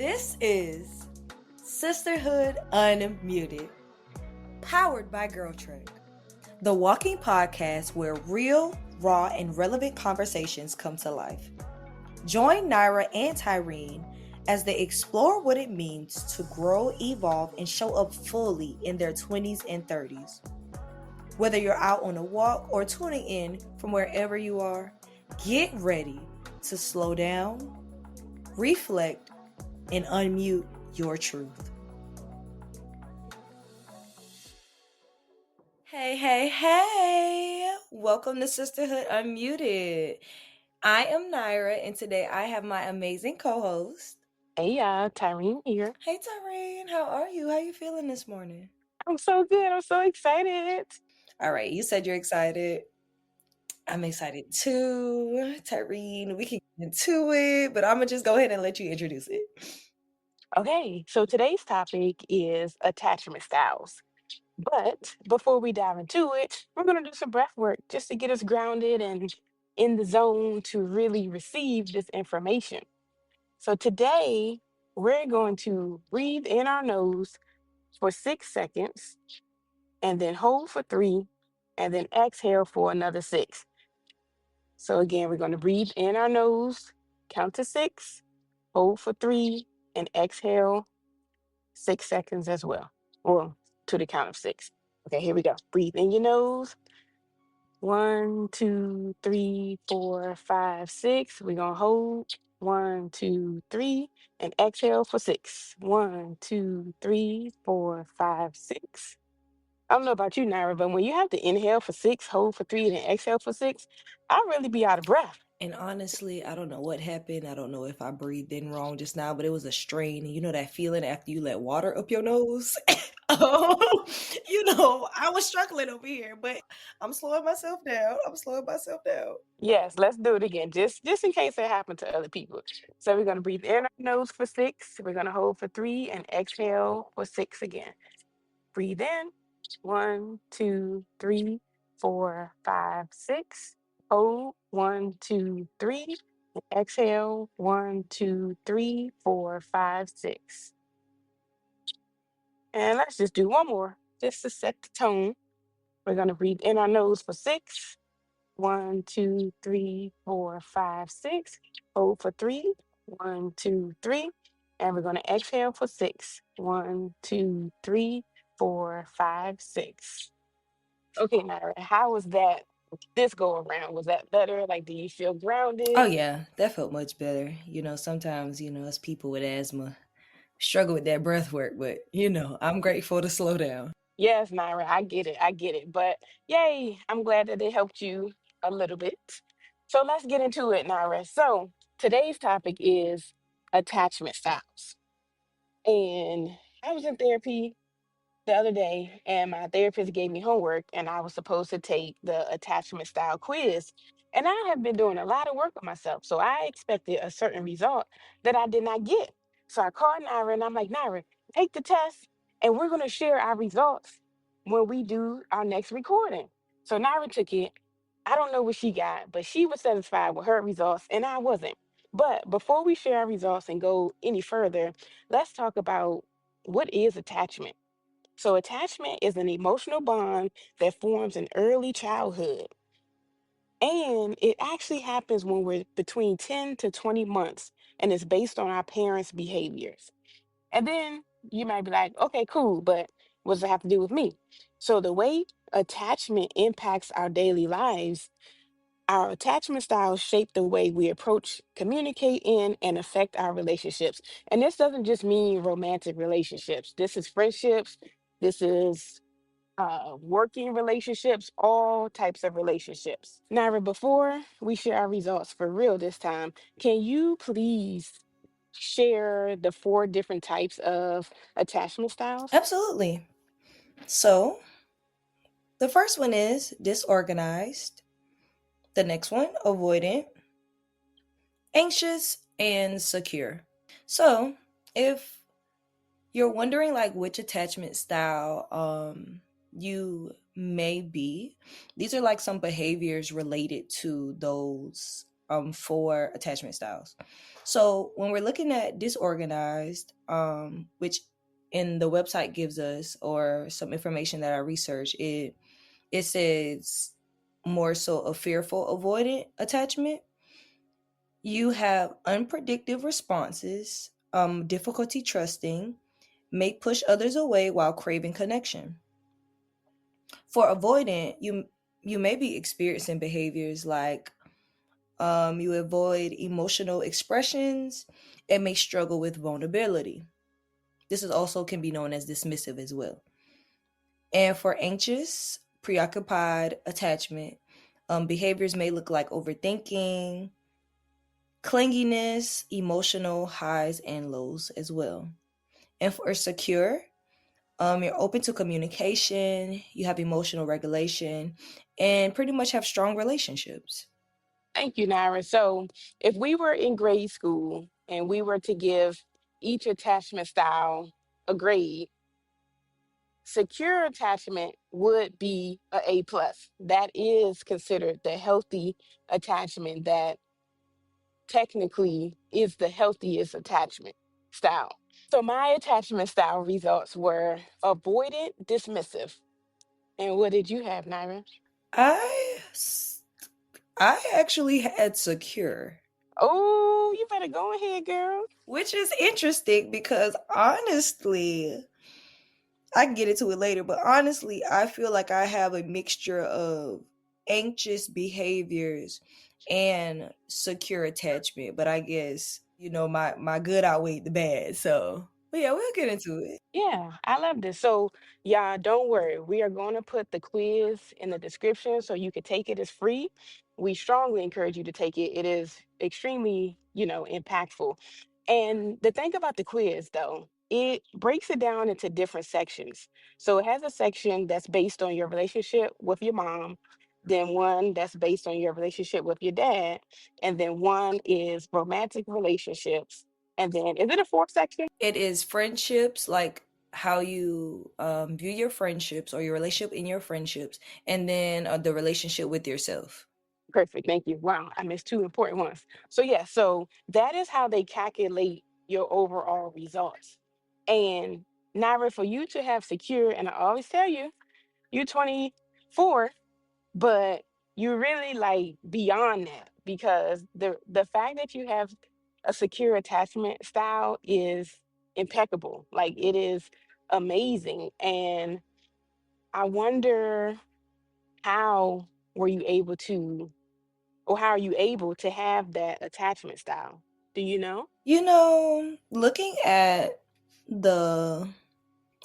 This is Sisterhood Unmuted, powered by Girl Trek, the walking podcast where real, raw, and relevant conversations come to life. Join Nyra and Tyreen as they explore what it means to grow, evolve, and show up fully in their 20s and 30s. Whether you're out on a walk or tuning in from wherever you are, get ready to slow down, reflect, and unmute your truth. Hey. Welcome to Sisterhood Unmuted. I am Nyra, and today I have my amazing co-host. Hey y'all, Tyreen here. Hey, Tyreen. How are you? How you feeling this morning? I'm so good. I'm so excited. All right, you said you're excited. I'm excited too. Tyreen, we can get into it, but I'm going to just go ahead and let you introduce it. Okay, so today's topic is attachment styles. But before we dive into it, we're going to do some breath work just to get us grounded and in the zone to really receive this information. So today, we're going to breathe in our nose for 6 seconds and then hold for 3 and then exhale for another 6. So again, we're going to breathe in our nose, count to 6, hold for 3, and exhale 6 seconds as well, or to the count of 6. Okay, here we go. Breathe in your nose. 1, 2, 3, 4, 5, 6. We're going to hold. 1, 2, 3, and exhale for 6. 1, 2, 3, 4, 5, 6. I don't know about you, Nyra, but when you have to inhale for 6, hold for 3, and then exhale for 6, I really be out of breath. And honestly, I don't know what happened. I don't know if I breathed in wrong just now, but it was a strain. You know that feeling after you let water up your nose? I was struggling over here, but I'm slowing myself down. Yes, let's do it again, just in case it happened to other people. So we're gonna breathe in our nose for 6. We're gonna hold for 3 and exhale for 6 again. Breathe in. 1, 2, 3, 4, 5, 6. Hold. 1, 2, 3. And exhale. 1, 2, 3, 4, 5, 6. And let's just do one more, just to set the tone. We're gonna breathe in our nose for 6. 1, 2, 3, 4, 5, 6. Hold for 3. 1, 2, 3. And we're going to exhale for 6. 1, 2, 3, 4, 5, 6. Okay, Nyra, how was that this go around? Was that better? Like, do you feel Oh, grounded? yeah, that felt much better. Sometimes, us people with asthma struggle with that breath work, but, I'm grateful to slow down. Yes, Nyra, I get it. I get it. But yay, I'm glad that it helped you a little bit. So let's get into it, Nyra. So today's topic is attachment styles. And I was in therapy the other day, and my therapist gave me homework, and I was supposed to take the attachment style quiz. And I have been doing a lot of work on myself. So I expected a certain result that I did not get. So I called Nyra and I'm like, Nyra, take the test, and we're going to share our results when we do our next recording. So Nyra took it. I don't know what she got, but she was satisfied with her results, and I wasn't. But before we share our results and go any further, let's talk about what is attachment. So, attachment is an emotional bond that forms in early childhood. And it actually happens when we're between 10 to 20 months, and it's based on our parents' behaviors. And then you might be like, okay, cool, but what does it have to do with me? So, the way attachment impacts our daily lives, our attachment styles shape the way we approach, communicate in, and affect our relationships. And this doesn't just mean romantic relationships. This is friendships. This is working relationships, all types of relationships. Naira, before we share our results for real this time, can you please share the 4 different types of attachment styles? Absolutely. So, the first one is disorganized. The next one, avoidant, anxious, and secure. So, if you're wondering like which attachment style you may be, these are like some behaviors related to those for attachment styles. So when we're looking at disorganized, which in the website gives us or some information that I researched, it says more so a fearful avoidant attachment. You have unpredictable responses, difficulty trusting, may push others away while craving connection. For avoidant, you may be experiencing behaviors like you avoid emotional expressions and may struggle with vulnerability. This is also can be known as dismissive as well. And for anxious, preoccupied attachment, behaviors may look like overthinking, clinginess, emotional highs and lows as well. And for secure, you're open to communication, you have emotional regulation, and pretty much have strong relationships. Thank you, Nyra. So, if we were in grade school and we were to give each attachment style a grade, secure attachment would be a A plus. That is considered the healthy attachment that technically is the healthiest attachment style. So my attachment style results were avoidant, dismissive. And what did you have, Nyra? I I actually had secure, Oh, you better go ahead, girl. which is interesting because honestly, I can get into it later, but honestly, I feel like I have a mixture of anxious behaviors and secure attachment, but I guess, my good outweighed the bad. So, but yeah, we'll get into it. Yeah, I love this. So, y'all, don't worry. We are going to put the quiz in the description so you can take it. It's free. We strongly encourage you to take it. It is extremely, impactful. And the thing about the quiz, though, it breaks it down into different sections. So it has a section that's based on your relationship with your mom, then one that's based on your relationship with your dad, and then one is romantic relationships. And then, is it a fourth section? It is friendships, like how you view your friendships or your relationship in your friendships, and then the relationship with yourself. Perfect. Thank you. Wow, I missed two important ones. So yeah, so that is how they calculate your overall results. And Naira, for you to have secure, and I always tell you, you're 24, but you're really like beyond that because the fact that you have a secure attachment style is impeccable. Like it is amazing. And I wonder how were you able to or how are you able to have that attachment style? Do you know? Looking at the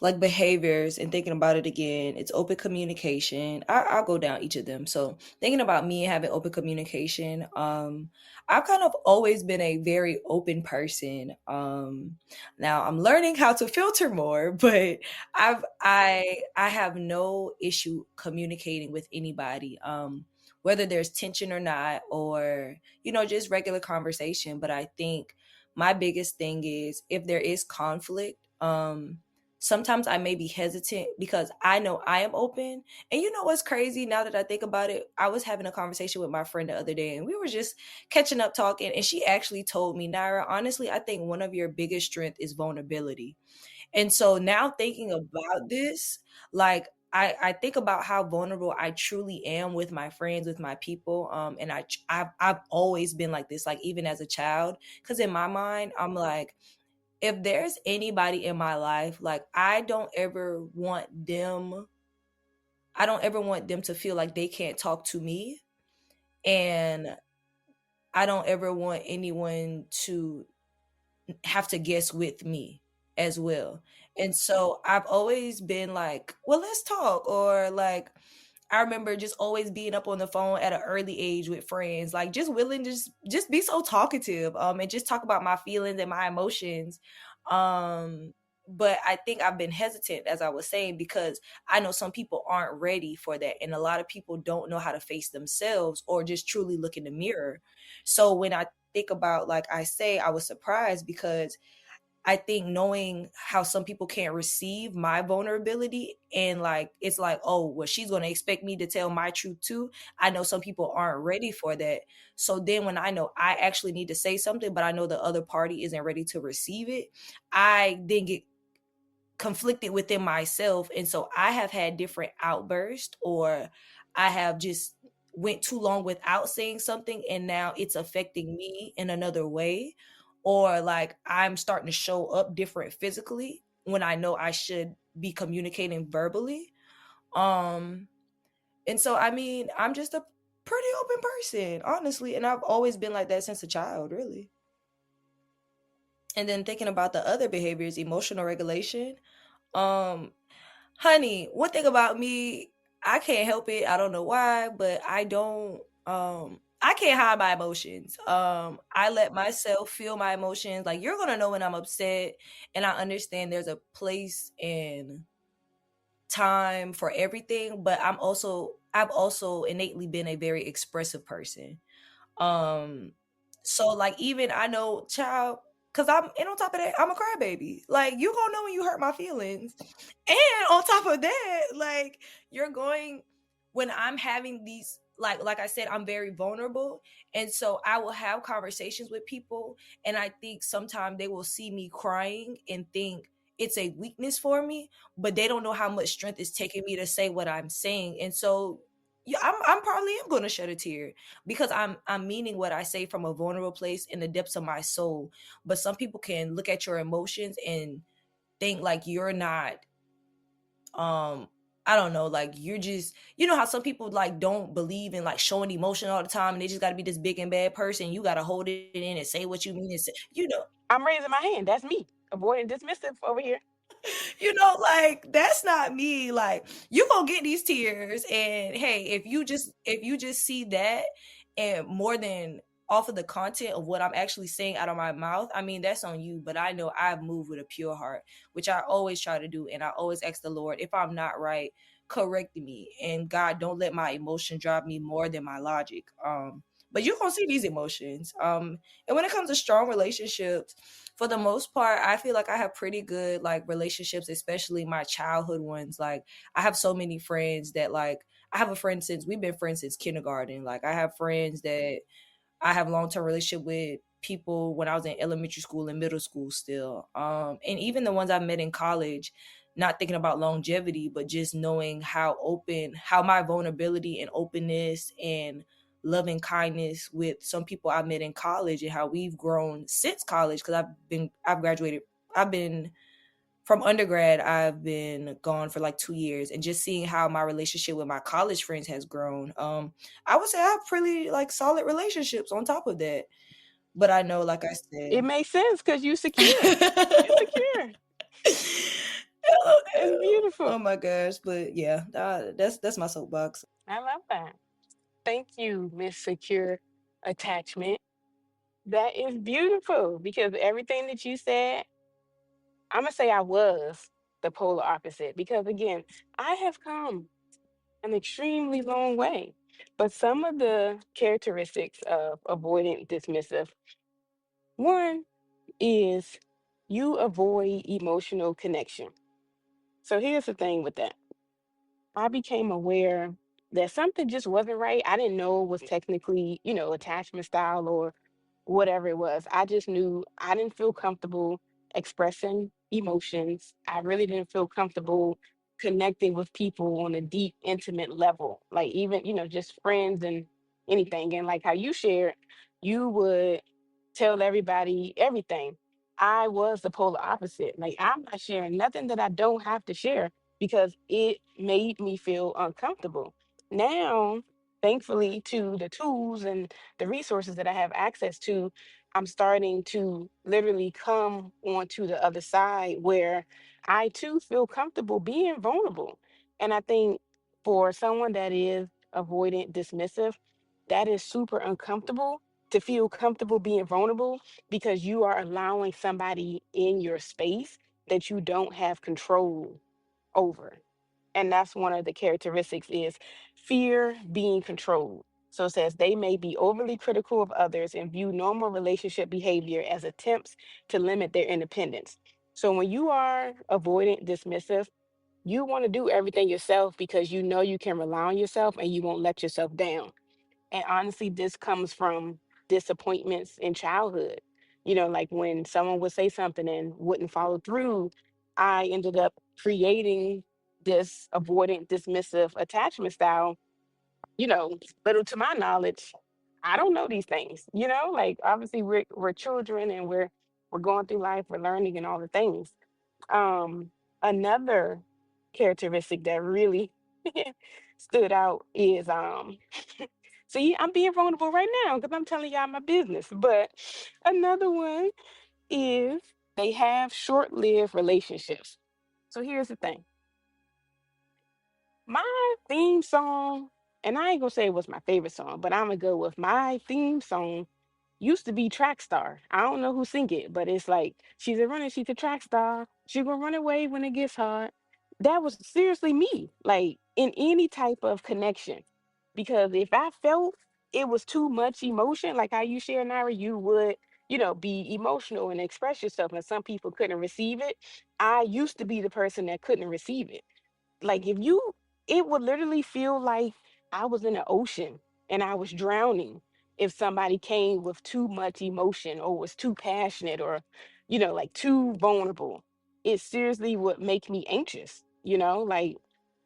like behaviors and thinking about it again, it's open communication. I'll go down each of them. So thinking about me having open communication, I've kind of always been a very open person. Now I'm learning how to filter more, but I have no issue communicating with anybody, whether there's tension or not, or just regular conversation. But I think my biggest thing is if there is conflict, sometimes I may be hesitant because I know I am open. And you know what's crazy now that I think about it? I was having a conversation with my friend the other day and we were just catching up talking. And she actually told me, Naira, honestly, I think one of your biggest strengths is vulnerability. And so now thinking about this, like, I think about how vulnerable I truly am with my friends, with my people, and I've always been like this, like even as a child, because in my mind I'm like, if there's anybody in my life, like I don't ever want them to feel like they can't talk to me. And I don't ever want anyone to have to guess with me as well. And so I've always been like, well, let's talk. Or like, I remember just always being up on the phone at an early age with friends, like just willing to just be so talkative, and just talk about my feelings and my emotions. Um, but I think I've been hesitant, as I was saying, because I know some people aren't ready for that. And a lot of people don't know how to face themselves or just truly look in the mirror. So when I think about, like I say, I was surprised because I think knowing how some people can't receive my vulnerability, and like it's like, oh, well, she's gonna expect me to tell my truth too. I know some people aren't ready for that. So then when I know I actually need to say something, but I know the other party isn't ready to receive it, I then get conflicted within myself. And so I have had different outbursts, or I have just went too long without saying something, and now it's affecting me in another way, or like I'm starting to show up different physically when I know I should be communicating verbally. um and so I mean, I'm just a pretty open person, honestly, and I've always been like that since a child, really. And then thinking about the other behaviors, emotional regulation. um Honey, one thing about me, I can't help it. I don't know why, but I can't hide my emotions. I let myself feel my emotions. Like, you're gonna know when I'm upset, and I understand there's a place and time for everything, but I've also innately been a very expressive person. um, so like, even I know, child, because and on top of that, I'm a crybaby. Like, you gonna know when you hurt my feelings. And on top of that, like, you're going when I'm having these, like I said, I'm very vulnerable. And so I will have conversations with people, and I think sometimes they will see me crying and think it's a weakness for me, but they don't know how much strength it's taking me to say what I'm saying. And so yeah, I'm probably am gonna shed a tear, because I'm meaning what I say from a vulnerable place in the depths of my soul. But some people can look at your emotions and think like you're not, um I don't know, like you're just, you know how some people like don't believe in like showing emotion all the time, and they just got to be this big and bad person. You got to hold it in and say what you mean, and say, I'm raising my hand. That's me. Avoidant dismissive over here. like, that's not me. Like, you gonna get these tears, and hey, if you just see that, and more than off of the content of what I'm actually saying out of my mouth, I mean, that's on you. But I know I've moved with a pure heart, which I always try to do, and I always ask the Lord, if I'm not right, correct me, and God, don't let my emotion drive me more than my logic. But you're gonna see these emotions. And when it comes to strong relationships, for the most part, I feel like I have pretty good like relationships, especially my childhood ones. Like, I have so many friends that, like, I have a friend since we've been friends since kindergarten. Like, I have friends that I have long-term relationship with, people when I was in elementary school and middle school still. And even the ones I met in college, not thinking about longevity, but just knowing how my vulnerability and openness and loving kindness with some people I met in college, and how we've grown since college. Because I've graduated, I've been from undergrad, I've been gone for like 2 years, and just seeing how my relationship with my college friends has grown. I would say I have pretty like solid relationships on top of that. But I know, like I It said, makes sense because you secure. You're secure. It's oh beautiful. my gosh, but yeah, that's my soapbox. I love that. Thank you, Miss Secure Attachment. That is beautiful because everything that you said, I'm gonna say I was the polar opposite because again, I have come an extremely long way. But some of the characteristics of avoidant dismissive, one is you avoid emotional connection. So here's the thing with that. I became aware that something just wasn't right. I didn't know it was technically, attachment style or whatever it was. I just knew I didn't feel comfortable expressing emotions. I really didn't feel comfortable connecting with people on a deep, intimate level, like even, just friends and anything. And like how you shared, you would tell everybody everything. I was the polar opposite. Like, I'm not sharing nothing that I don't have to share because it made me feel uncomfortable. Now, thankfully, to the tools and the resources that I have access to, I'm starting to literally come onto the other side where I too feel comfortable being vulnerable. And I think for someone that is avoidant, dismissive, that is super uncomfortable to feel comfortable being vulnerable because you are allowing somebody in your space that you don't have control over. And that's one of the characteristics is fear being controlled. So it says they may be overly critical of others and view normal relationship behavior as attempts to limit their independence. So when you are avoidant, dismissive, you want to do everything yourself because you know you can rely on yourself and you won't let yourself down. And honestly, this comes from disappointments in childhood. Like when someone would say something and wouldn't follow through, I ended up creating this avoidant, dismissive attachment style. Little to my knowledge, I don't know these things. Like obviously we're children and we're going through life, we're learning and all the things. Another characteristic that really stood out is see, I'm being vulnerable right now because I'm telling y'all my business. But another one is they have short-lived relationships. So here's the thing. My theme song, and I ain't gonna say it was my favorite song, but I'm gonna go with my theme song used to be track star. I don't know who sing it, but it's like she's a runner, she's a track star. She gonna run away when it gets hard. That was seriously me, like in any type of connection. Because if I felt it was too much emotion, like how you share, Naira, you would, be emotional and express yourself, and some people couldn't receive it. I used to be the person that couldn't receive it. Like if you, it would literally feel like I was in an ocean and I was drowning if somebody came with too much emotion or was too passionate or, like too vulnerable. It seriously would make me anxious, like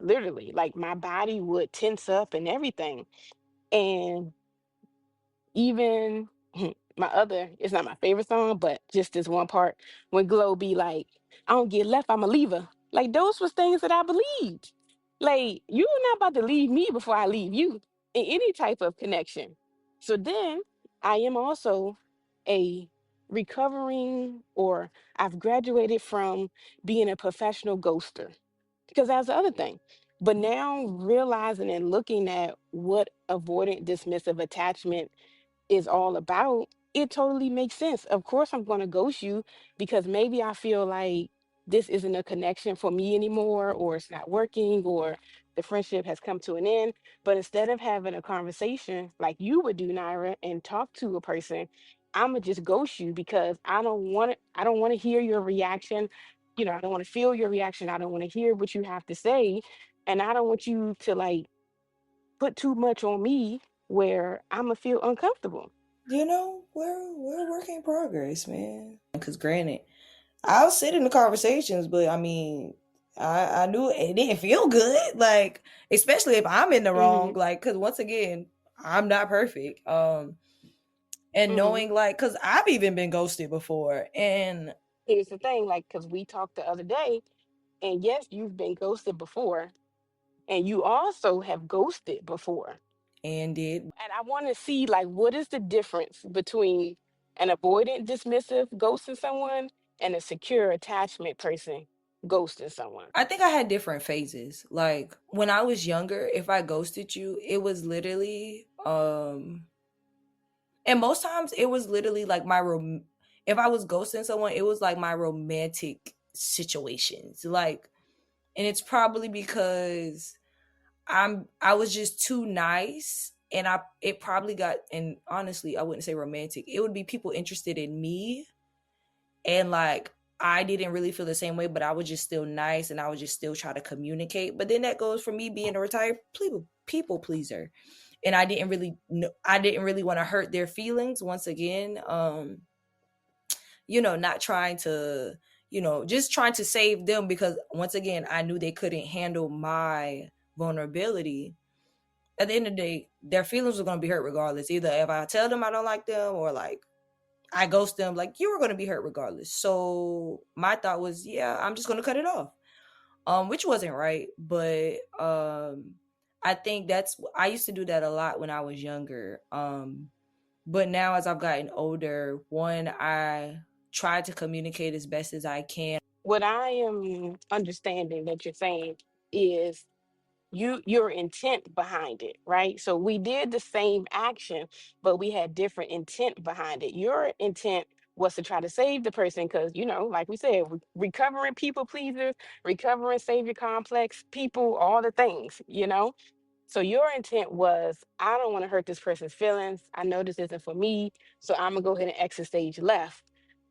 literally, like my body would tense up and everything. And even my other, it's not my favorite song, but just this one part when Glow be like, I don't get left, I'm a leaver. Like those was things that I believed. Like you're not about to leave me before I leave you in any type of connection. So then I am also a recovering, or I've graduated from being a professional ghoster because that's the other thing. But now realizing and looking at what avoidant dismissive attachment is all about, it totally makes sense. Of course, I'm going to ghost you because maybe I feel like this isn't a connection for me anymore, or it's not working, or the friendship has come to an end. But instead of having a conversation like you would do, Naira, and talk to a person, I'm gonna just ghost you because I don't want to. I don't want to hear your reaction. I don't want to feel your reaction. I don't want to hear what you have to say, and I don't want you to like put too much on me where I'm gonna feel uncomfortable. We're a work in progress, man. Because granted, I'll sit in the conversations, but I mean, I knew it didn't feel good. Like, especially if I'm in the wrong. Hmm. Like, because once again, I'm not perfect. And Hmm. knowing like, because I've even been ghosted before, and Here's the thing, like, because we talked the other day, and yes, you've been ghosted before, and you also have ghosted before. ended. And I want to see, like, what is the difference between an avoidant, dismissive ghosting someone and a secure attachment person ghosting someone? I think I had different phases. Like when I was younger, if I ghosted you, it was literally and most times it was literally like if I was ghosting someone, it was like my romantic situations. Like, and it's probably because I was just too nice, and it probably got, and honestly, I wouldn't say romantic. It would be people interested in me, and like I didn't really feel the same way, but I was just still nice and I would just still try to communicate. But then that goes for me being a retired people pleaser. And I didn't really want to hurt their feelings once again. Not trying to, just trying to save them, because once again, I knew they couldn't handle my vulnerability. At the end of the day, their feelings were going to be hurt regardless. Either if I tell them I don't like them, or like I ghost them, like you were going to be hurt regardless. So my thought was, yeah, I'm just going to cut it off. Which wasn't right, but I think I used to do that a lot when I was younger. But now as I've gotten older, one, I try to communicate as best as I can. What I am understanding that you're saying is your intent behind it, right? So we did the same action, but we had different intent behind it. Your intent was to try to save the person because, like we said, recovering people pleasers, recovering savior complex people, all the things. So your intent was, I don't want to hurt this person's feelings. I know this isn't for me. So I'm gonna go ahead and exit stage left.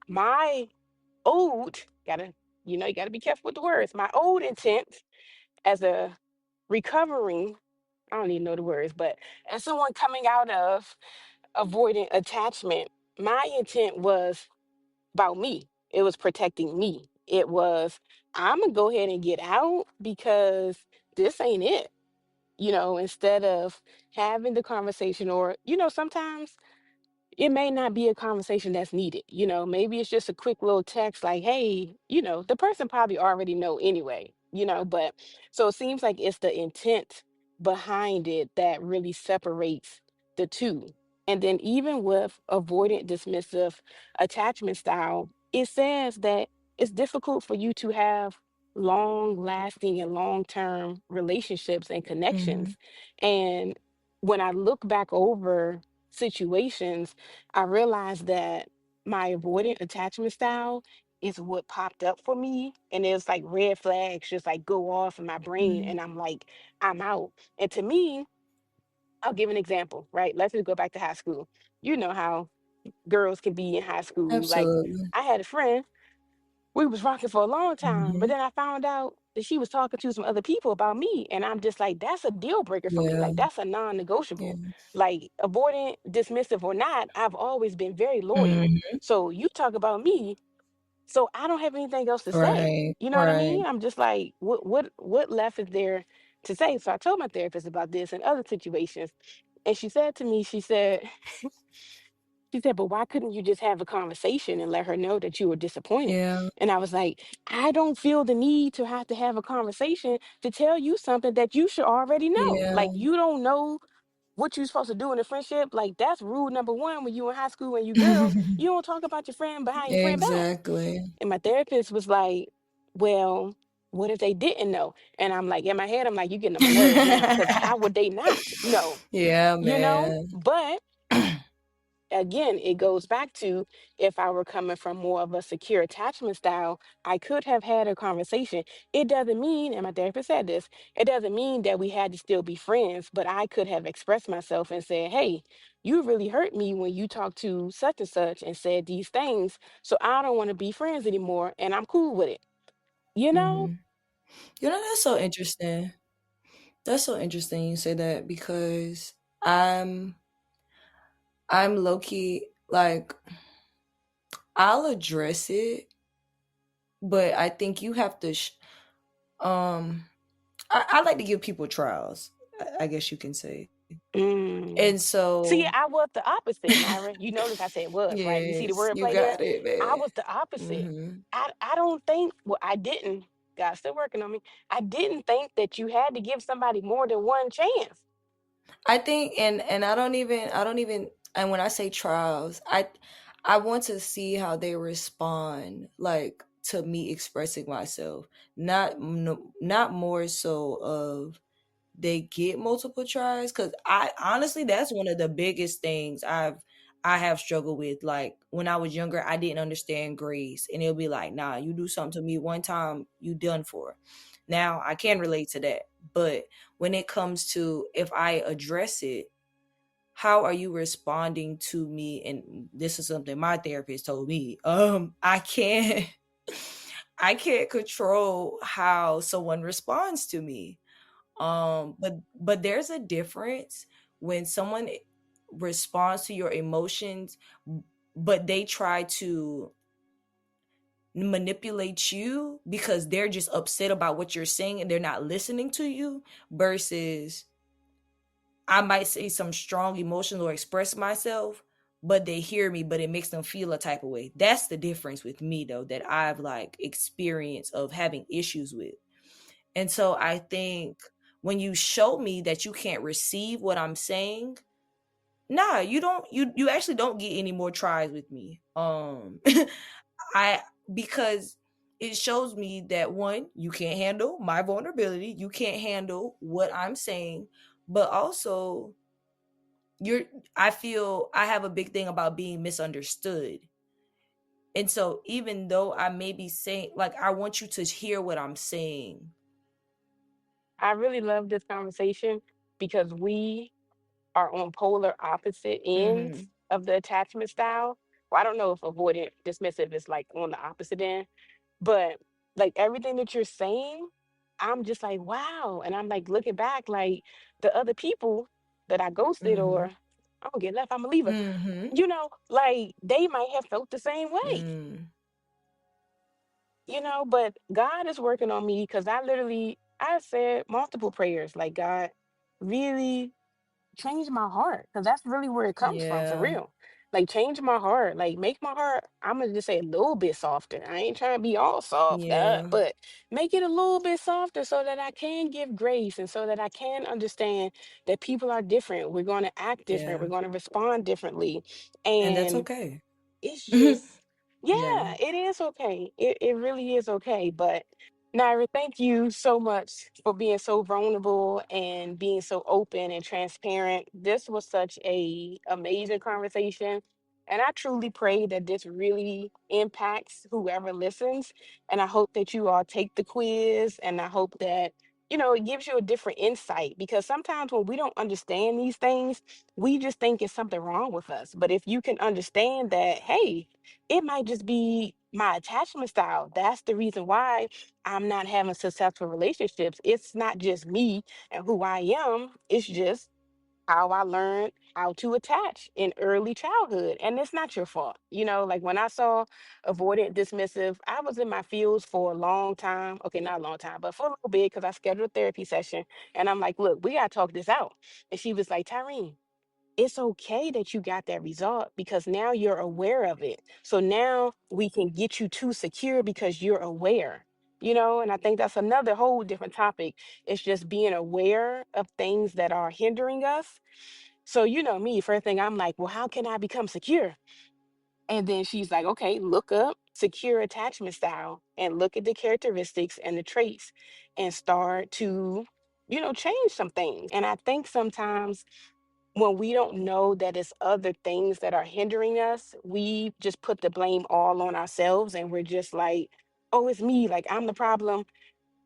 My old, gotta, you gotta be careful with the words. My old intent as a recovering, I don't even know the words, but as someone coming out of avoidant attachment, my intent was about me. It was protecting me. It was, I'm gonna go ahead and get out because this ain't it. Instead of having the conversation, or, sometimes it may not be a conversation that's needed. Maybe it's just a quick little text like, hey, the person probably already know anyway, but so it seems like it's the intent behind it that really separates the two. And then even with avoidant dismissive attachment style, it says that it's difficult for you to have long lasting and long term relationships and Mm-hmm. connections. And when I look back over situations, I realized that my avoidant attachment style is what popped up for me. And it's like red flags just like go off in my brain. Mm-hmm. And I'm like, I'm out. And to me, I'll give an example, right? Let's just go back to high school. You know how girls can be in high school. Like, Absolutely. I had a friend, we was rocking for a long time, but Mm-hmm. then I found out that she was talking to some other people about me. And I'm just like, that's a deal breaker for me. Yeah. Like, that's a non-negotiable. Yeah. Like, avoidant, dismissive or not, I've always been very loyal. Mm-hmm. So you talk about me, so I don't have anything else to say. Right. You know what I Right. mean? I'm just like, what left is there to say? So I told my therapist about this and other situations. And she said to me, she said, but why couldn't you just have a conversation and let her know that you were disappointed? Yeah. And I was like, I don't feel the need to have a conversation to tell you something that you should already know. Like, Yeah. you don't know what you're supposed to do in a friendship. Like, that's rule number one when you in high school and you girls. You don't talk about your friend behind your friend back. Exactly. And my therapist was like, well, what if they didn't know? And I'm like, in my head, I'm like, you getting on my nerves now. Because how would they not know? Yeah, man. But again, it goes back to, if I were coming from more of a secure attachment style, I could have had a conversation. It doesn't mean, and my therapist said this, it doesn't mean that we had to still be friends, but I could have expressed myself and said, hey, you really hurt me when you talked to such and such and said these things. So I don't want to be friends anymore. And I'm cool with it. You know? Mm-hmm. That's so interesting. That's so interesting you say that because I'm I'm low key like I'll address it, but I think you have to um I like to give people trials. I guess you can say. Mm. And See, so I was the opposite, Nyra. You notice I said was, right? You see the yes, you wordplay there? got it, I man. was the opposite. Mm-hmm. I don't think, well, I didn't. God's still working on me. I didn't think that you had to give somebody more than one chance. I think and I don't even and when I say trials, I want to see how they respond like to me expressing myself. Not no, not more so of they get multiple tries cuz I honestly that's one of the biggest things I have struggled with. Like when I was younger, I didn't understand grace and it'll be like, "Nah, you do something to me one time, you done for." Now, I can relate to that. But when it comes to if I address it, how are you responding to me? And this is something my therapist told me. I can't I can't control how someone responds to me. But there's a difference when someone responds to your emotions, but they try to manipulate you because they're just upset about what you're saying and they're not listening to you versus I might say some strong emotions or express myself, but they hear me, but it makes them feel a type of way. That's the difference with me though, that I've like experience of having issues with. And so I think when you show me that you can't receive what I'm saying, nah, you actually don't get any more tries with me. I because it shows me that one, you can't handle my vulnerability, you can't handle what I'm saying, but also you're I feel I have a big thing about being misunderstood. And so even though I may be saying like I want you to hear what I'm saying. I really love this conversation. because we are on polar opposite ends Mhm. of the attachment style. Well, I don't know if avoidant dismissive is like on the opposite end, but like everything that you're saying, I'm just like, wow. And I'm like looking back, like the other people that I ghosted or Mhm. I'm gonna get left, I'm a leaver, Mhm. like they might have felt the same way, Mm. but God is working on me because I said multiple prayers, like, God, really change my heart, because that's really where it comes from, for Yeah. real. Like, change my heart, like make my heart, I'm gonna just say a little bit softer. I ain't trying to be all soft, Yeah. but make it a little bit softer so that I can give grace and so that I can understand that people are different. We're going to act different. Yeah. We're going to respond differently. And that's And okay. it's just, Yeah. yeah, it is okay. It really is okay. But Naira, thank you so much for being so vulnerable and being so open and transparent. This was such a amazing conversation. And I truly pray that this really impacts whoever listens. And I hope that you all take the quiz, and I hope that, it gives you a different insight, because sometimes when we don't understand these things, we just think it's something wrong with us. But if you can understand that, hey, it might just be my attachment style. That's the reason why I'm not having successful relationships. It's not just me and who I am, it's just how I learned how to attach in early childhood. And it's not your fault. Like when I saw avoidant dismissive, I was in my fields for a long time. Okay, not a long time, but for a little bit, because I scheduled a therapy session. And I'm like, look, we got to talk this out. And she was like, Tyreen, it's okay that you got that result, because now you're aware of it. So now we can get you to secure because you're aware. And I think that's another whole different topic. It's just being aware of things that are hindering us. So, me, first thing I'm like, well, how can I become secure? And then she's like, okay, look up secure attachment style and look at the characteristics and the traits and start to, change some things. And I think sometimes when we don't know that it's other things that are hindering us, we just put the blame all on ourselves, and we're just like, oh, it's me, like I'm the problem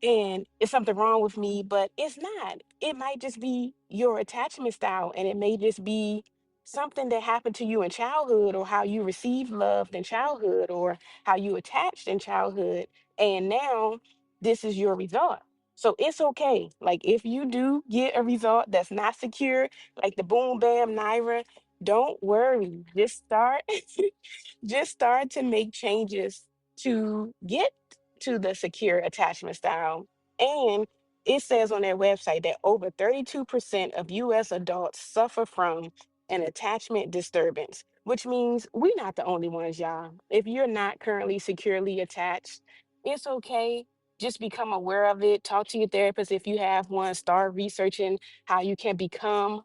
and it's something wrong with me, but it's not. It might just be your attachment style, and it may just be something that happened to you in childhood, or how you received love in childhood, or how you attached in childhood, and now this is your result. So it's okay. Like if you do get a result that's not secure, like the boom bam Nyra, don't worry. Just start to make changes to get to the secure attachment style. And it says on their website that over 32% of US adults suffer from an attachment disturbance, which means we're not the only ones, y'all. If you're not currently securely attached, it's okay. Just become aware of it. Talk to your therapist if you have one. Start researching how you can become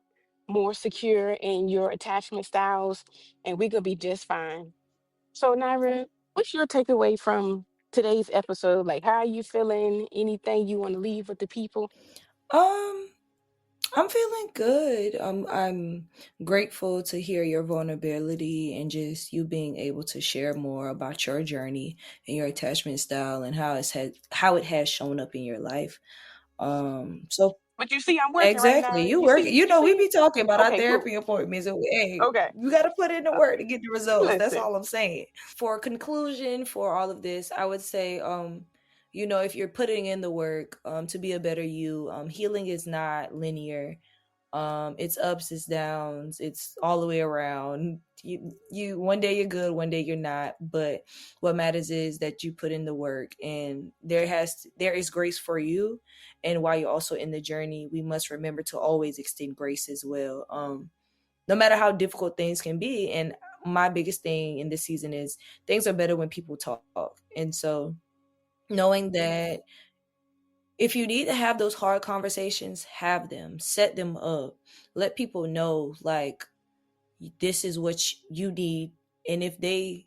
more secure in your attachment styles, and we're going to be just fine. So, Naira, what's your takeaway from today's episode? Like, how are you feeling? Anything you want to leave with the people? Um, I'm feeling good. I'm grateful to hear your vulnerability and just you being able to share more about your journey and your attachment style and how it has shown up in your life. So But you see, I'm working right exactly, now. you You work. see, You you know, we see. be talking about our Okay, cool. therapy appointments, and hey, Okay, you got to put in the uh, work to get the results. That's listen. all I'm saying. For conclusion, for all of this, I would say, if you're putting in the work, to be a better you, healing is not linear. It's ups, it's downs, it's all the way around. You one day you're good, one day you're not, but what matters is that you put in the work, and there is grace for you. And while you're also in the journey, we must remember to always extend grace as well, no matter how difficult things can be. And my biggest thing in this season is things are better when people talk. And so knowing that if you need to have those hard conversations, have them, set them up, let people know, like, this is what you need. And if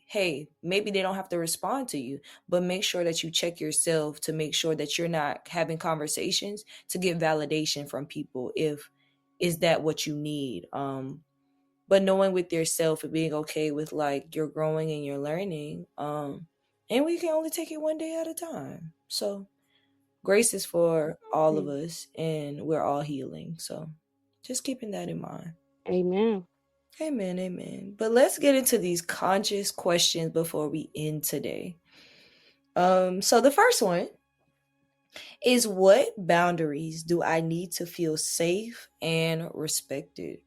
hey, maybe they don't have to respond to you, but make sure that you check yourself to make sure that you're not having conversations to get validation from people. If is that what you need? But knowing with yourself and being okay with, like, you're growing and you're learning, and we can only take it one day at a time. So grace is for all of Mm. us, and we're all healing. So Just keeping that in mind. Amen. Amen, amen. But let's get into these conscious questions before we end today. So the first one is, what boundaries do I need to feel safe and respected?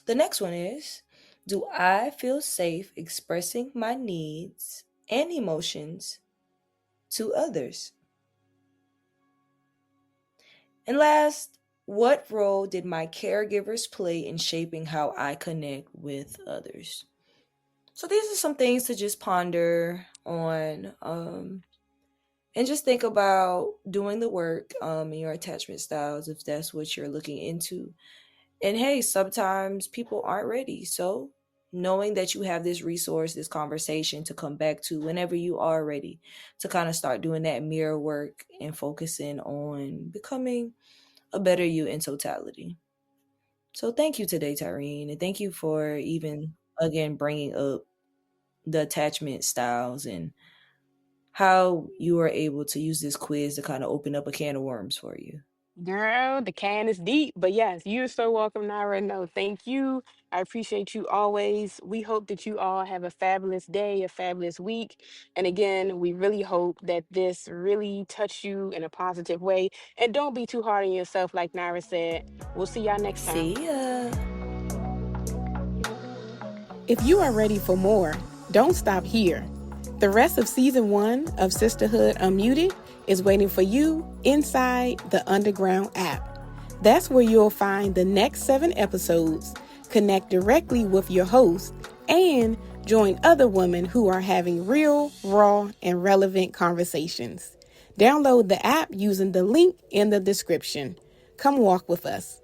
The next one is, do I feel safe expressing my needs and emotions to others? And last, what role did my caregivers play in shaping how I connect with others? So these are some things to just ponder on, and just think about doing the work in your attachment styles if that's what you're looking into. And hey, sometimes people aren't ready. So knowing that you have this resource, this conversation to come back to whenever you are ready, to kind of start doing that mirror work and focusing on becoming a better you in totality. So thank you today, Tyreen. And thank you for even, again, bringing up the attachment styles and how you were able to use this quiz to kind of open up a can of worms for you. Girl, the can is deep, but yes, you're so welcome, Nyra. No, thank you. I appreciate you always. We hope that you all have a fabulous day, a fabulous week. And again, we really hope that this really touched you in a positive way. And don't be too hard on yourself, like Nyra said. We'll see y'all next time. See ya. If you are ready for more, don't stop here. The rest of season 1 of Sisterhood Unmuted is waiting for you inside the Underground app. That's where you'll find the next 7 episodes, connect directly with your host, and join other women who are having real, raw, and relevant conversations. Download the app using the link in the description. Come walk with us.